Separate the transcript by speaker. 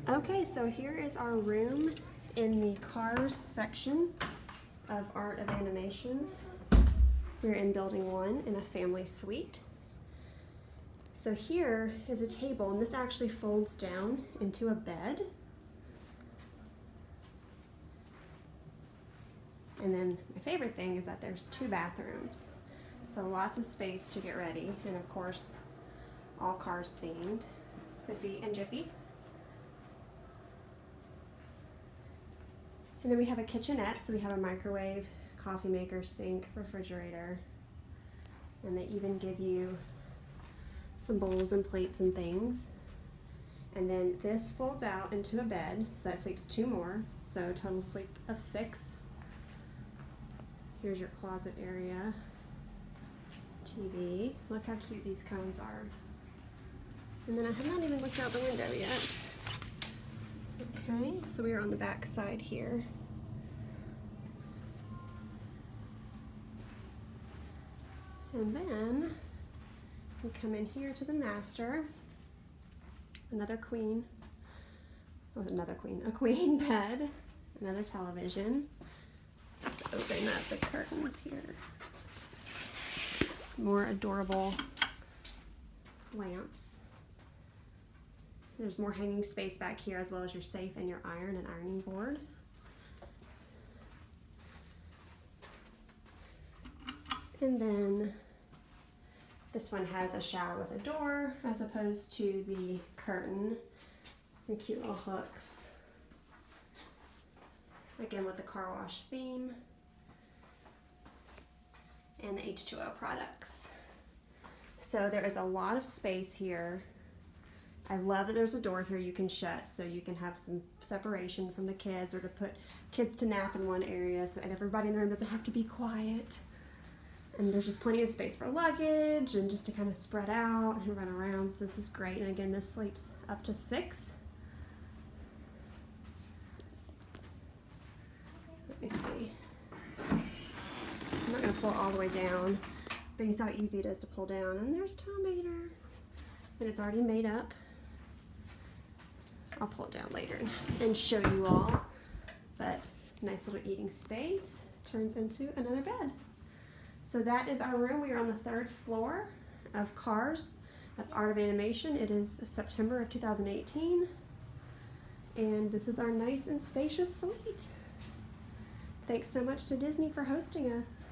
Speaker 1: Okay, so here is our room in the Cars section of Art of Animation. We're in building 1 in a family suite. So here is a table, and this actually folds down into a bed. And then my favorite thing is that there's 2 bathrooms. So lots of space to get ready, and of course, all Cars themed, Spiffy and Jiffy. And then we have a kitchenette, so we have a microwave, coffee maker, sink, refrigerator, and they even give you some bowls and plates and things. And then this folds out into a bed, so that sleeps 2 more, so total sleep of 6. Here's your closet area, TV. Look how cute these cones are. And then I have not even looked out the window yet. Okay, so we are on the back side here. And then we come in here to the master. A queen bed, another television. Let's open up the curtains here. More adorable lamps. There's more hanging space back here, as well as your safe and your iron and ironing board. And then this one has a shower with a door as opposed to the curtain. Some cute little hooks. Again with the car wash theme. And the H2O products. So there is a lot of space here. I love that there's a door here you can shut so you can have some separation from the kids, or to put kids to nap in one area so everybody in the room doesn't have to be quiet. And there's just plenty of space for luggage and just to kind of spread out and run around, so this is great. And again, this sleeps up to 6. Let me see. I'm not going to pull it all the way down, but you see how easy it is to pull down. And there's Tomater, and it's already made up. I'll pull it down later and show you all, but nice little eating space turns into another bed. So that is our room. We are on the 3rd floor of Cars at Art of Animation. It is September of 2018, and this is our nice and spacious suite. Thanks so much to Disney for hosting us.